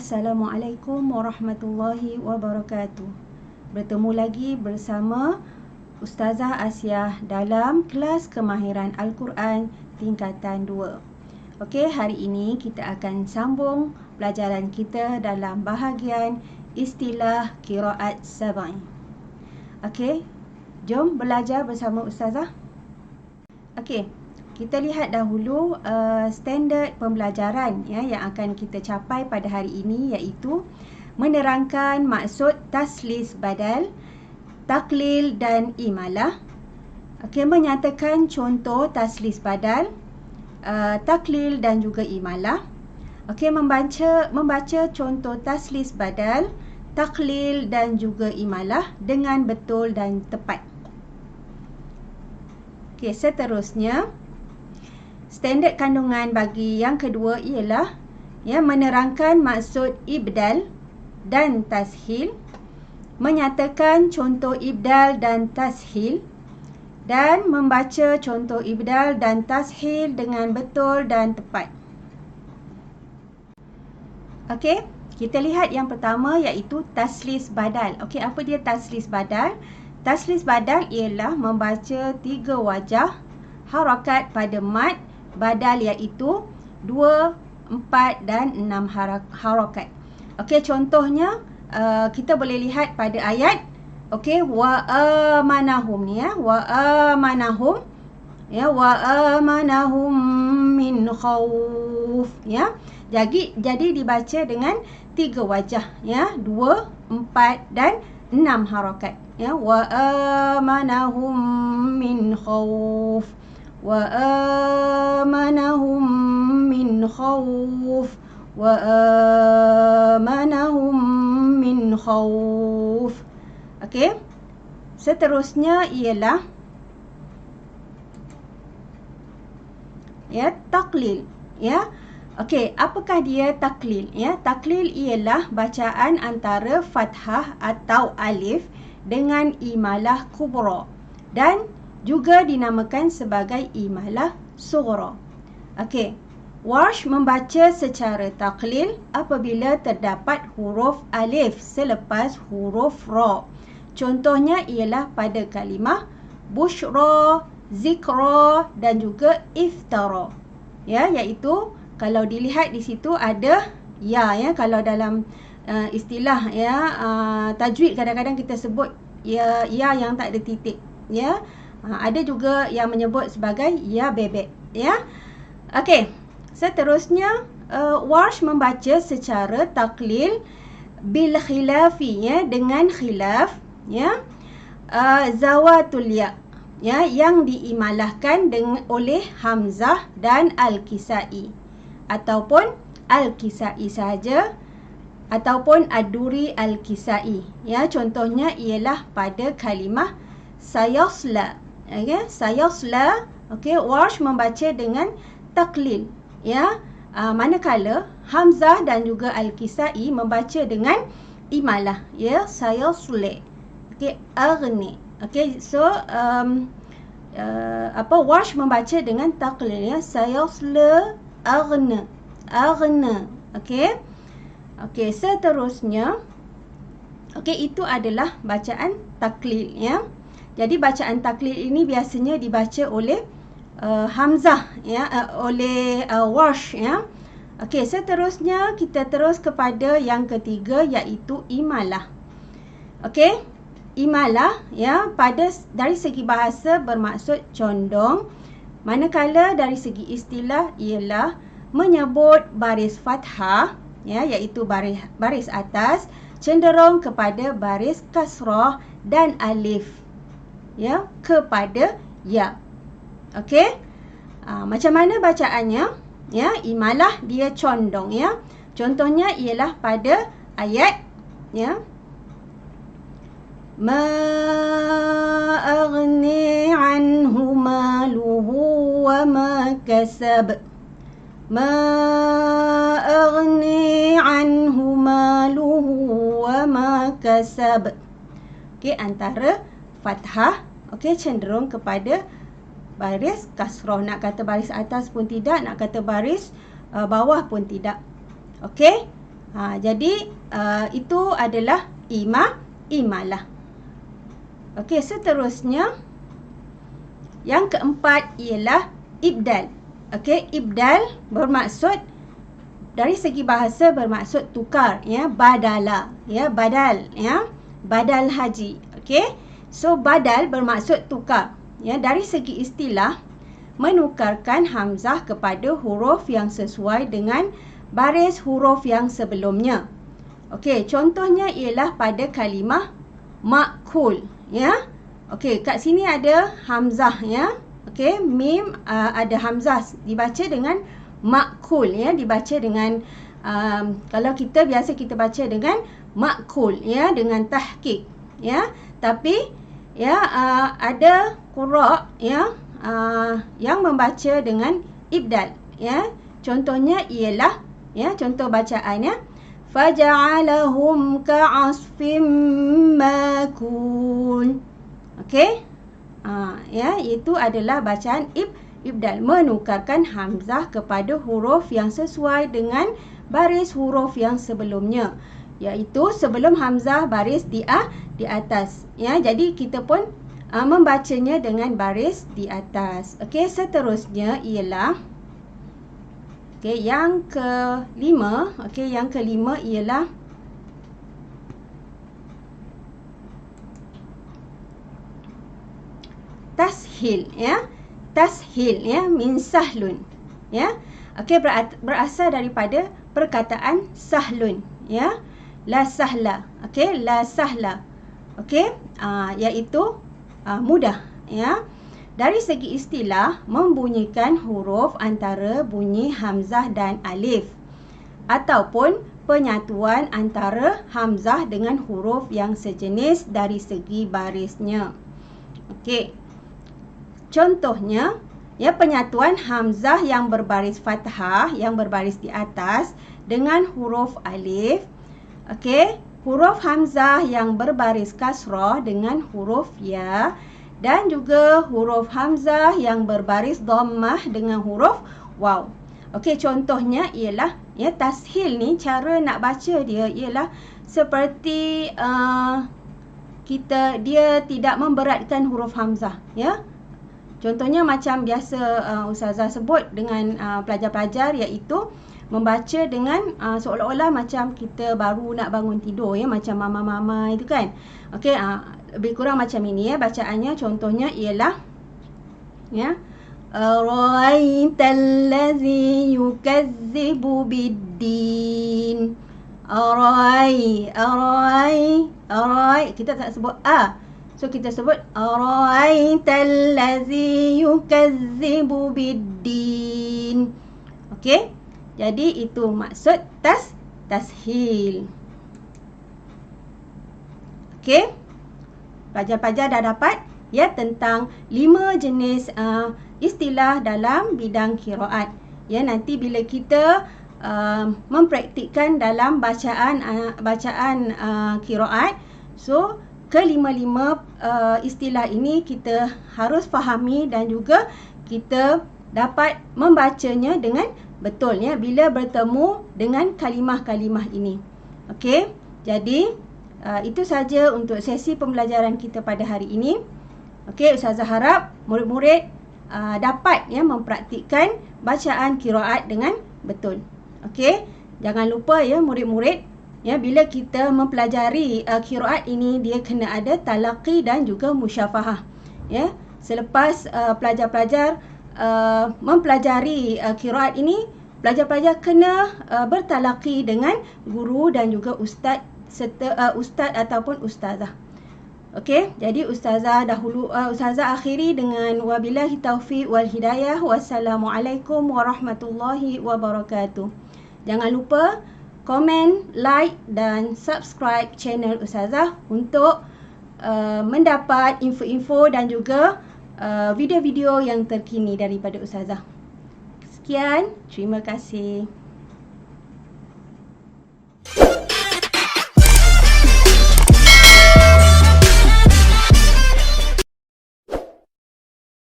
Assalamualaikum warahmatullahi wabarakatuh. Bertemu lagi bersama Ustazah Asiah dalam kelas kemahiran Al-Quran tingkatan 2. Okey, hari ini kita akan sambung pelajaran kita dalam bahagian istilah qiraat sab'i. Okey, jom belajar bersama Ustazah. Okey, kita lihat dahulu standard pembelajaran yang akan kita capai pada hari ini, iaitu menerangkan maksud taslis badal, taklil dan imalah. Okey, menyatakan contoh taslis badal, taklil dan juga imalah. Okey, membaca contoh taslis badal, taklil dan juga imalah dengan betul dan tepat. Okey, seterusnya standard kandungan bagi yang kedua ialah menerangkan maksud ibdal dan tashil, menyatakan contoh ibdal dan tashil, dan membaca contoh ibdal dan tashil dengan betul dan tepat. Okey, kita lihat yang pertama iaitu taslis badal. Okey, apa dia taslis badal? Taslis badal ialah membaca 3 wajah harakat pada mad badal, iaitu 2, 4 dan 6 harakat. Okey, contohnya kita boleh lihat pada ayat wa amanahum ni, wa amanahum wa amanahum min khauf jadi dibaca dengan 3 wajah 2, 4 dan 6 harakat wa amanahum min khauf, wa amanahum min khauf, wa amanahum min khauf. Okey, seterusnya ialah taklil. Okey, apakah dia taklil? Taklil ialah bacaan antara fathah atau alif dengan imalah kubra dan juga dinamakan sebagai imalah sughra. Okey, Warsh membaca secara taklil apabila terdapat huruf alif selepas huruf ra. Contohnya ialah pada kalimah bushra, zikra dan juga iftara. Iaitu kalau dilihat di situ ada kalau dalam istilah tajwid kadang-kadang kita sebut ya yang tak ada titik. Ada juga yang menyebut sebagai ya bebek. Okey, seterusnya Warsh membaca secara taklil bil khilafi, dengan khilaf zawatul ya, yang diimalahkan oleh Hamzah dan Al-Kisai, ataupun Al-Kisai sahaja, ataupun Ad-Duri Al-Kisai. Contohnya ialah pada kalimah sayasla. Sayasla. Okey, Warsh membaca dengan taklil. Manakala Hamzah dan juga Al-Kisai membaca dengan imalah. Sayasla. Okey, aghni. Okey, so Warsh membaca dengan taklil. Sayasla aghna. Aghna. Okey. Okey, seterusnya itu adalah bacaan taklil. Jadi bacaan taklil ini biasanya dibaca oleh Hamzah, oleh Warsh. Okey, seterusnya kita terus kepada yang ketiga, iaitu imalah. Okey, imalah dari segi bahasa bermaksud condong, manakala dari segi istilah ialah menyebut baris fathah, iaitu baris atas cenderung kepada baris kasrah dan alif kepada ya. Okey, macam mana bacaannya? Imalah dia condong. Contohnya ialah pada ayat ma aghni anhu maluhu wa ma kasab. Ma aghni anhu maluhu wa ma kasab. Okey, antara fathah cenderung kepada baris kasrah. Nak kata baris atas pun tidak, nak kata baris bawah pun tidak. Okey, Jadi itu adalah imalah. Okey, seterusnya yang keempat ialah ibdal. Okey, ibdal bermaksud dari segi bahasa bermaksud tukar, ya, badala, ya, badal, ya, badal haji. Okey, so badal bermaksud tukar, ya. Dari segi istilah, menukarkan hamzah kepada huruf yang sesuai dengan baris huruf yang sebelumnya. Okey, contohnya ialah pada kalimah ma'kul, ya. Okey, kat sini ada hamzah, ya. Okey, mim ada hamzah dibaca dengan ma'kul, ya, dibaca dengan kalau kita biasa kita baca dengan ma'kul, ya, dengan tahqiq, ya. Tapi ya ada qura, ya, yang membaca dengan ibdal, ya. Contohnya ialah, ya, contoh bacaannya faja'alahum ka'asfim makul. Okey, ya, itu adalah bacaan ibdal, menukarkan hamzah kepada huruf yang sesuai dengan baris huruf yang sebelumnya, iaitu sebelum hamzah baris di atas, ya. Jadi kita pun membacanya dengan baris di atas. Okey, seterusnya ialah yang kelima. Okey, yang kelima ialah tashil, ya. Tashil, ya, min sahlun, ya. Okey, berasal daripada perkataan sahlun, ya. La sahla. Okey, la sahla. Okey, iaitu mudah, ya. Dari segi istilah, membunyikan huruf antara bunyi hamzah dan alif, ataupun penyatuan antara hamzah dengan huruf yang sejenis dari segi barisnya. Okey, contohnya, ya, penyatuan hamzah yang berbaris fathah, yang berbaris di atas dengan huruf alif. Okey, huruf hamzah yang berbaris kasrah dengan huruf ya, dan juga huruf hamzah yang berbaris dhammah dengan huruf waw. Okey, contohnya ialah, ya, tashil ni cara nak baca dia ialah seperti dia tidak memberatkan huruf hamzah, ya. Contohnya macam biasa ustazah sebut dengan pelajar-pelajar, iaitu membaca dengan seolah-olah macam kita baru nak bangun tidur, ya, macam mama-mama itu kan. Okey, lebih kurang macam ini, ya, bacaannya. Contohnya ialah, ya, ara'aital ladzi yukazzibu biddin. Arai, kita tak sebut a. So kita sebut ara'aital ladzi yukazzibu biddin. Okey, jadi itu maksud tashil. Okey, pelajar-pelajar dah dapat, ya, tentang 5 jenis istilah dalam bidang qiraat. Ya, nanti bila kita mempraktikkan dalam bacaan qiraat, so kelima-lima istilah ini kita harus fahami dan juga kita dapat membacanya dengan betul, ya, bila bertemu dengan kalimah-kalimah ini. Okey, jadi itu saja untuk sesi pembelajaran kita pada hari ini. Okey, ustazah harap murid-murid dapat, ya, mempraktikkan bacaan qiraat dengan betul. Okey, jangan lupa, ya, murid-murid, ya, bila kita mempelajari qiraat ini, dia kena ada talaqi dan juga musyafahah, ya. Selepas pelajar-pelajar mempelajari qiraat ini, pelajar-pelajar kena bertalaqi dengan guru dan juga ustaz ataupun ustazah. Okey, jadi ustazah akhiri dengan wabillahi taufiq wal hidayah. Wassalamualaikum warahmatullahi wabarakatuh. Jangan lupa komen, like dan subscribe channel ustazah untuk mendapat info-info dan juga video-video yang terkini daripada ustazah. Sekian, terima kasih.